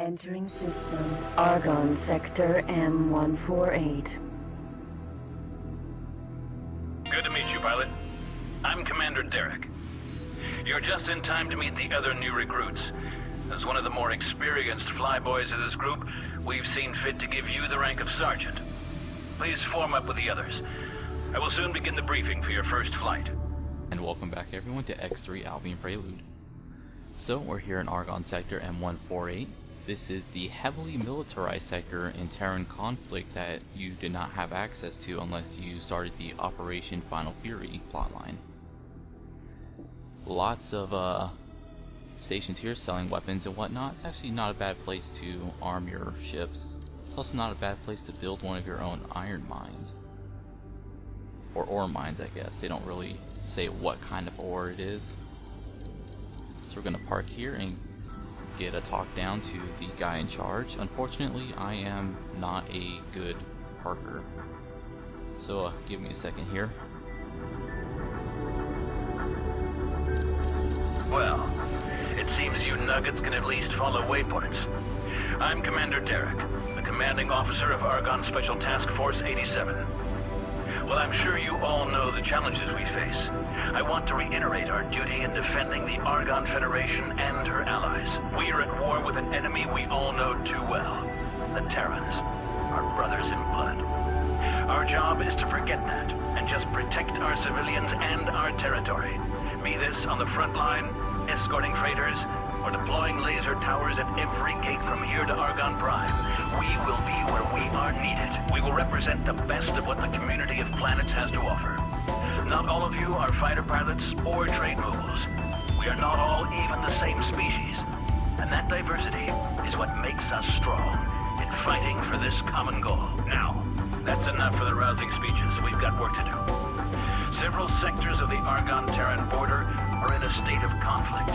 Entering system. Argon Sector M148. Good to meet you, pilot. I'm Commander Derek. You're just in time to meet the other new recruits. As one of the more experienced flyboys of this group, we've seen fit to give you the rank of Sergeant. Please form up with the others. I will soon begin the briefing for your first flight. And welcome back everyone to X3 Albion Prelude. So we're here in Argon Sector M148. This is the heavily militarized sector in Terran conflict that you did not have access to unless you started the Operation Final Fury plotline. Lots of stations here selling weapons and whatnot. It's actually not a bad place to arm your ships. It's also not a bad place to build one of your own iron mines. Or ore mines, I guess. They don't really say what kind of ore it is. So we're going to park here and get a talk down to the guy in charge. Unfortunately, I am not a good parker. So give me a second here. Well, it seems you nuggets can at least follow waypoints. I'm Commander Derek, the commanding officer of Argon Special Task Force 87. Well, I'm sure you all know the challenges we face. I want to reiterate our duty in defending the Argon Federation and her allies. We are at war with an enemy we all know too well. The Terrans, our brothers in blood. Our job is to forget that and just protect our civilians and our territory. Be this on the front line, escorting freighters, or deploying laser towers at every gate from here to Argon Prime. We will be where we are needed. We will represent the best of what the community of planets has to offer. Not all of you are fighter pilots or trade moguls. We are not all even the same species. And that diversity is what makes us strong in fighting for this common goal. Now, that's enough for the rousing speeches. We've got work to do. Several sectors of the Argon-Terran border are in a state of conflict.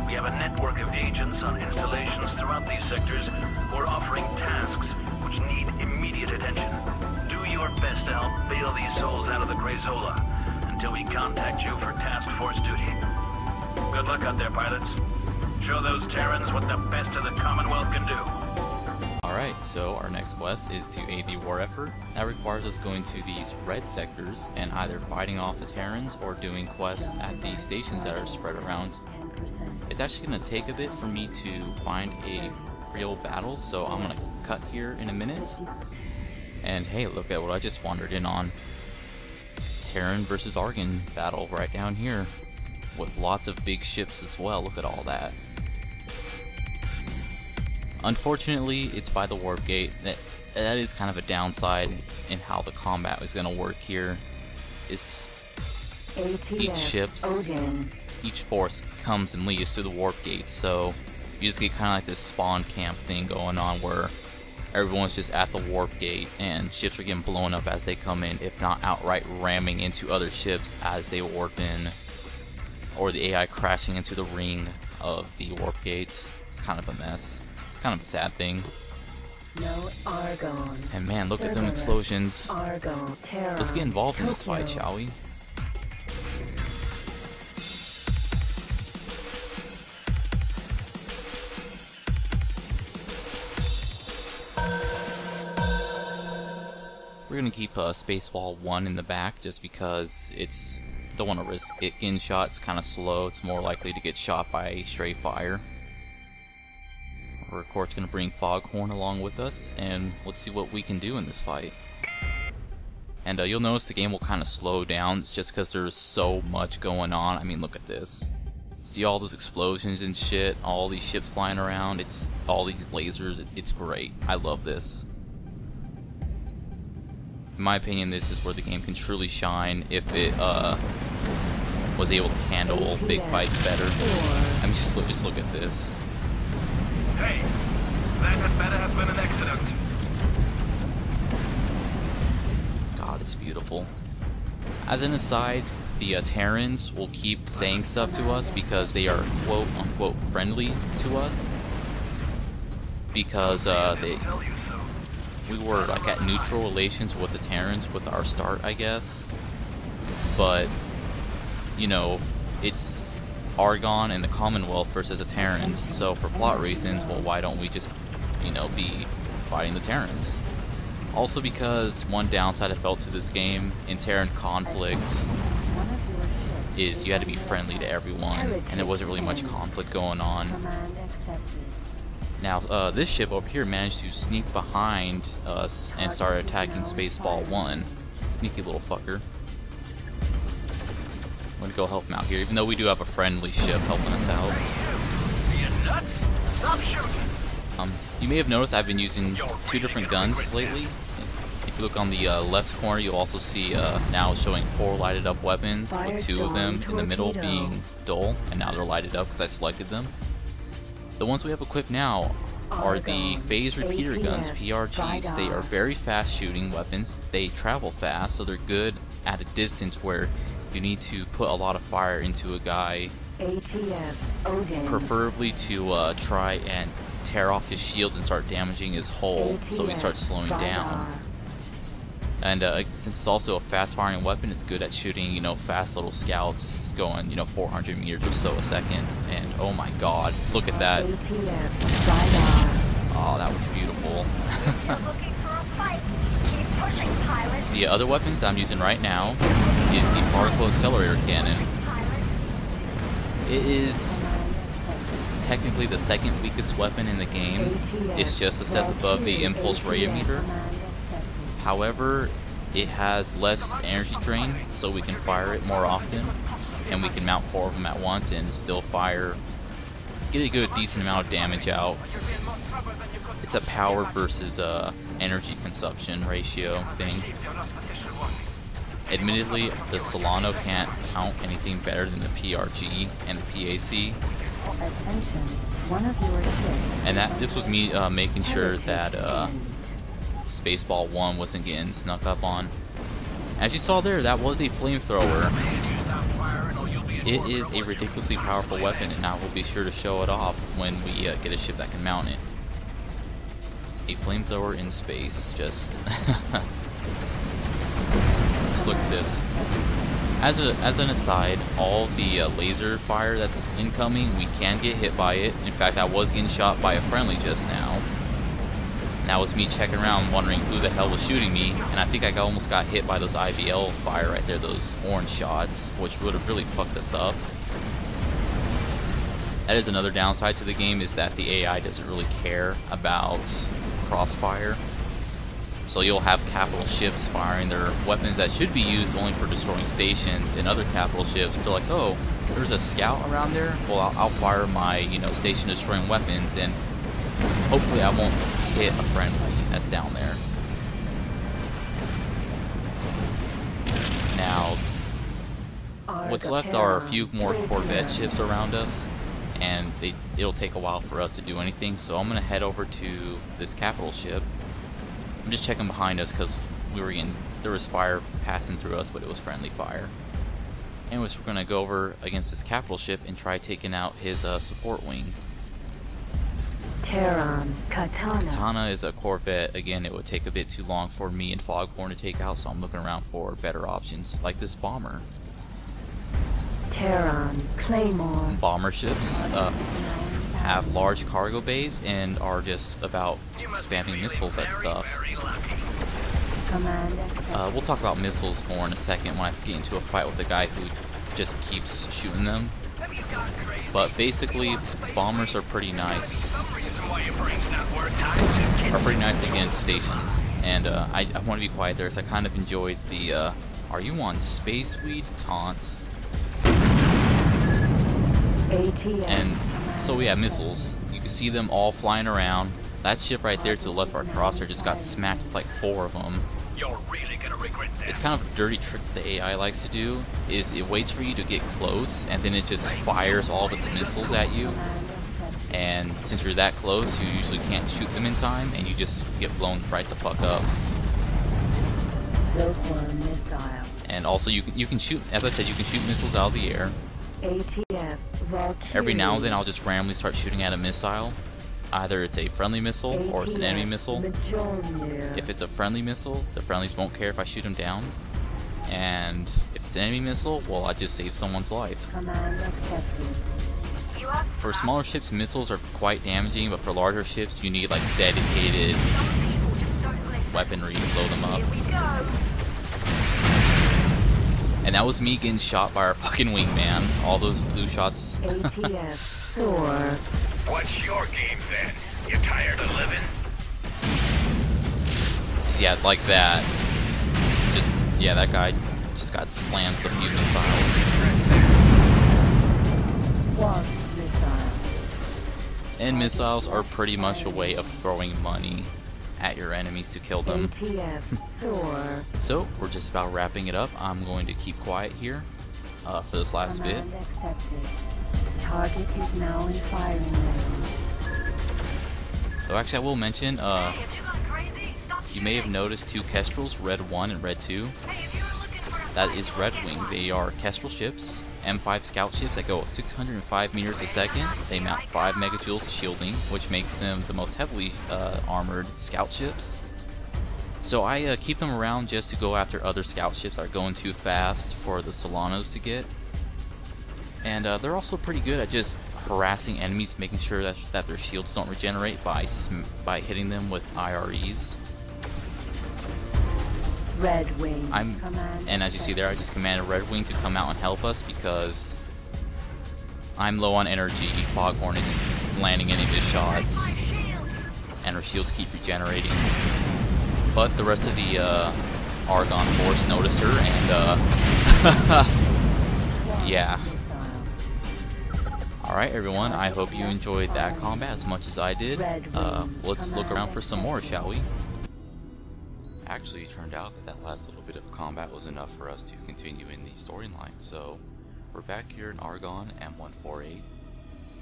We have a network of agents on installations throughout these sectors who are offering tasks which need immediate attention. Do your best to help bail these souls out of the Greyzola until we contact you for task force duty. Good luck out there, pilots. Show those Terrans what the best of the Commonwealth can do. Alright, so our next quest is to aid the war effort. That requires us going to these red sectors and either fighting off the Terrans or doing quests at the stations that are spread around. It's actually going to take a bit for me to find a real battle, so I'm going to cut here in a minute. And hey, look at what I just wandered in on. Terran versus Argon battle right down here, with lots of big ships as well. Look at all that. Unfortunately, it's by the warp gate. That is kind of a downside in how the combat is going to work here. Is each ships, each force comes and leaves through the warp gate, so you just get kind of like this spawn camp thing going on where everyone's just at the warp gate and ships are getting blown up as they come in, if not outright ramming into other ships as they warp in, or the AI crashing into the ring of the warp gates. It's kind of a mess. It's kind of a sad thing. No Argon. And man, look at them explosions. Argon, Terra, Let's get involved in this fight, shall we? We're gonna keep Spacewall 1 in the back just because it's don't want to risk it getting shot. It's kind of slow. It's more likely to get shot by stray fire. We're of course gonna bring Foghorn along with us, and let's see what we can do in this fight. And you'll notice the game will kind of slow down. It's just because there's so much going on. I mean, look at this. See all those explosions and shit. All these ships flying around. It's all these lasers. It's great. I love this. In my opinion, this is where the game can truly shine if it was able to handle big fights better. I mean, just look at this. Hey, that had better have been an accident. God, it's beautiful. As an aside, the Terrans will keep saying stuff to us because they are quote-unquote friendly to us. Because we were like at neutral relations with the Terrans with our start, I guess. But, you know, it's Argon and the Commonwealth versus the Terrans. So for plot reasons, well, why don't we just, you know, be fighting the Terrans? Also because one downside I felt to this game in Terran conflict is you had to be friendly to everyone, and there wasn't really much conflict going on. Now, this ship over here managed to sneak behind us and start attacking Spaceball 1. Sneaky little fucker. I'm gonna go help him out here, even though we do have a friendly ship helping us out. You may have noticed I've been using 2 different guns lately. If you look on the left corner, you'll also see now it's showing 4 lighted up weapons, with 2 of them in the middle being dull, and now they're lighted up because I selected them. The ones we have equipped now are the phase repeater guns, PRGs. They are very fast shooting weapons. They travel fast, so they're good at a distance where you need to put a lot of fire into a guy, preferably to try and tear off his shields and start damaging his hull, so he starts slowing down. And since it's also a fast-firing weapon, it's good at shooting, you know, fast little scouts going, you know, 400 meters or so a second. And oh my God, look at that! Oh, that was beautiful. The other weapons I'm using right now is the particle accelerator cannon. It is technically the second weakest weapon in the game. It's just a step above the impulse radiometer. However, it has less energy drain, so we can fire it more often, and we can mount 4 of them at once and still fire, get a good decent amount of damage out. It's a power versus energy consumption ratio thing. Admittedly, the Solano can't count anything better than the PRG and the PAC. And this was me making sure that Spaceball 1 wasn't getting snuck up on. As you saw there, that was a flamethrower. It is a ridiculously powerful weapon, and I will be sure to show it off when we get a ship that can mount it. A flamethrower in space, just look at this. As an aside, all the laser fire that's incoming, we can get hit by it. In fact, I was getting shot by a friendly just now. That was me checking around wondering who the hell was shooting me, and I think I almost got hit by those IVL fire right there, those orange shots, which would have really fucked us up. That is another downside to the game, is that the AI doesn't really care about crossfire. So you'll have capital ships firing their weapons that should be used only for destroying stations, and other capital ships, they're like, oh, there's a scout around there? Well, I'll fire my, you know, station destroying weapons, and hopefully I won't hit a friendly that's down there. Now, what's left are a few more Corvette ships around us, and it'll take a while for us to do anything, so I'm going to head over to this capital ship. I'm just checking behind us because there was fire passing through us, but it was friendly fire. Anyways, we're going to go over against this capital ship and try taking out his support wing. Katana is a Corvette. Again, it would take a bit too long for me and Foghorn to take out, so I'm looking around for better options, like this bomber. Claymore. Bomber ships have large cargo bays and are just about spamming missiles at stuff. We'll talk about missiles more in a second when I get into a fight with a guy who just keeps shooting them. But basically, bombers are pretty nice. Against stations. And I want to be quiet there, because I kind of enjoyed the are you on space weed taunt? And so we have missiles. You can see them all flying around. That ship right there to the left of our crosser just got smacked with like 4 of them. You're really gonna regret this. It's kind of a dirty trick the AI likes to do, is it waits for you to get close, and then it just fires all of its missiles at you. And since you're that close, you usually can't shoot them in time, and you just get blown right the fuck up. And also, you can shoot, as I said, you can shoot missiles out of the air. Every now and then, I'll just randomly start shooting at a missile. Either it's a friendly missile or it's an enemy missile. If it's a friendly missile, the friendlies won't care if I shoot them down. And if it's it's an enemy missile, well, I just saved someone's life. Command accepted. For smaller ships, missiles are quite damaging, but for larger ships, you need like dedicated weaponry to blow them up. And that was me getting shot by our fucking wingman. All those blue shots. ATF Thor. What's your game then? You tired of living? Yeah, like that. Just, yeah, that guy just got slammed with a few missiles. Wasp missile. And missiles are pretty much a way of throwing money at your enemies to kill them. ATF Thor. So, we're just about wrapping it up. I'm going to keep quiet here for this last bit. Command accepted. Target is now in firing range. So actually, I will mention, you may have noticed two Kestrels, Red 1 and Red 2. That is Red Wing. They are Kestrel ships, M5 scout ships that go at 605 meters a second. They mount 5 megajoules shielding, which makes them the most heavily armored scout ships. So I keep them around just to go after other scout ships that are going too fast for the Solanos to get. And they're also pretty good at just harassing enemies, making sure that their shields don't regenerate by hitting them with IREs. Red Wing. And as you see there, I just commanded Red Wing to come out and help us because I'm low on energy. Foghorn isn't landing any of his shots, and her shields keep regenerating. But the rest of the Argon force noticed her, and yeah. Alright everyone, I hope you enjoyed that combat as much as I did. Let's look around for some more, shall we? Actually, it turned out that last little bit of combat was enough for us to continue in the storyline. So, we're back here in Argon M148. You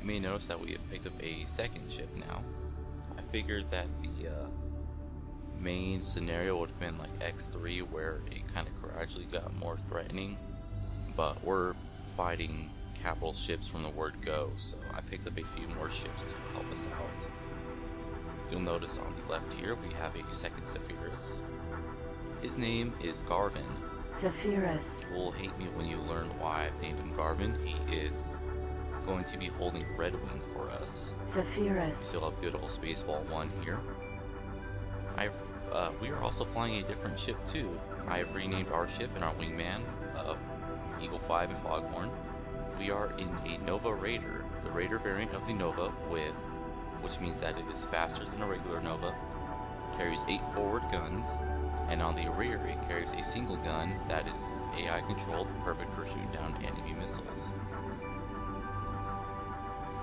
may notice that we have picked up a second ship now. I figured that the main scenario would have been like X3, where it kind of gradually got more threatening. But we're fighting capital ships from the word go, so I picked up a few more ships to help us out. You'll notice on the left here we have a second Zephyrus. His name is Garvin. Zephyrus. You will hate me when you learn why I've named him Garvin. He is going to be holding Red Wing for us. Zephyrus. Still have good old Spaceball 1 here. We are also flying a different ship too. I have renamed our ship and our wingman, Eagle 5 and Foghorn. We are in a Nova Raider, the Raider variant of the Nova, which means that it is faster than a regular Nova, carries 8 forward guns, and on the rear it carries a single gun that is AI controlled, perfect for shooting down enemy missiles.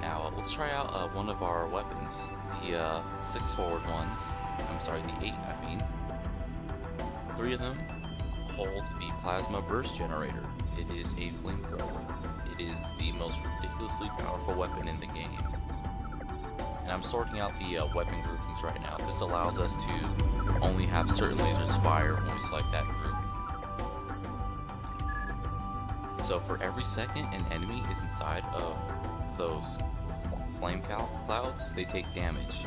Now let's try out one of our weapons, the 6 forward ones. I'm sorry, the 8 I mean. 3 of them hold the Plasma Burst Generator. It is a flamethrower. It is the most ridiculously powerful weapon in the game. And I'm sorting out the weapon groupings right now. This allows us to only have certain lasers fire when we select that group. So for every second an enemy is inside of those flame clouds, they take damage.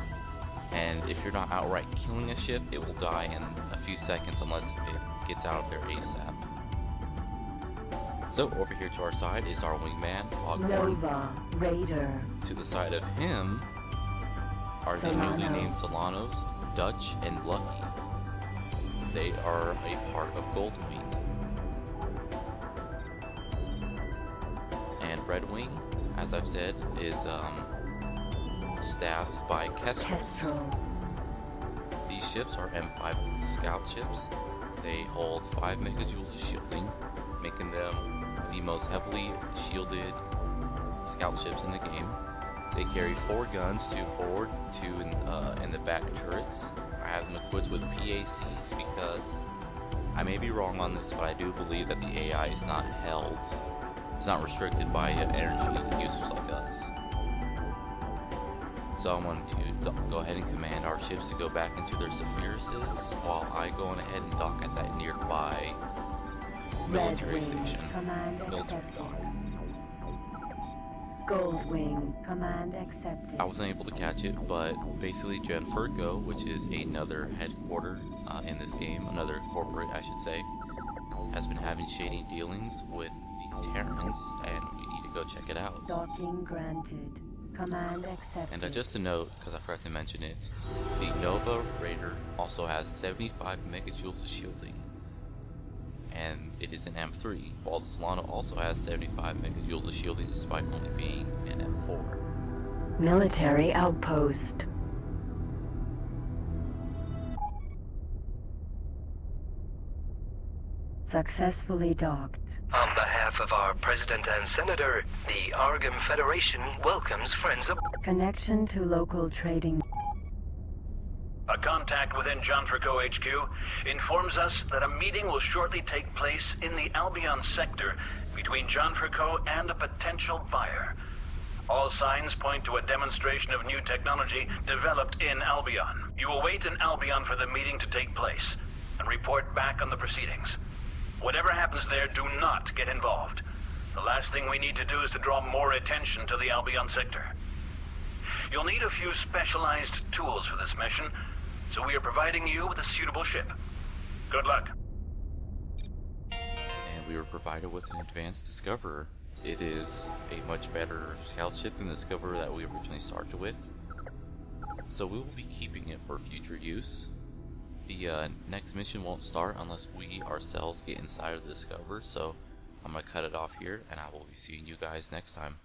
And if you're not outright killing a ship, it will die in a few seconds unless it gets out of there ASAP. So over here to our side is our wingman, Foghorn. Nova Raider. To the side of him are the newly named Solanos, Dutch and Lucky. They are a part of Goldwing. And Red Wing, as I've said, is staffed by Kestrel. These ships are M5 scout ships. They hold 5 megajoules of shielding, making them the most heavily shielded scout ships in the game. They carry 4 guns, 2 forward, 2 in the back turrets. I have them equipped with PACs because I may be wrong on this, but I do believe that the AI is not held. It's not restricted by energy users like us. So I wanted to go ahead and command our ships to go back into their Zephyruses while I go on ahead and dock at that nearby military station. Military dock. Goldwing, command accepted. I wasn't able to catch it, but basically Genferco, which is another headquarter in this game, another corporate I should say, has been having shady dealings with the Terrans, and we need to go check it out. Docking granted. Command accepted. And just a note, because I forgot to mention it, the Nova Raider also has 75 megajoules of shielding, and it is an M3, while the Solana also has 75 megajoules of shielding despite only being an M4. Military outpost. Successfully docked. On behalf of our President and Senator, the Argon Federation welcomes friends of... Connection to local trading. A contact within Janfrico HQ informs us that a meeting will shortly take place in the Albion sector between Janfrico and a potential buyer. All signs point to a demonstration of new technology developed in Albion. You will wait in Albion for the meeting to take place and report back on the proceedings. Whatever happens there, do not get involved. The last thing we need to do is to draw more attention to the Albion sector. You'll need a few specialized tools for this mission, so we are providing you with a suitable ship. Good luck. And we were provided with an advanced Discoverer. It is a much better scout ship than the Discoverer that we originally started with, so we will be keeping it for future use. The next mission won't start unless we ourselves get inside of the Discoverer, so I'm going to cut it off here, and I will be seeing you guys next time.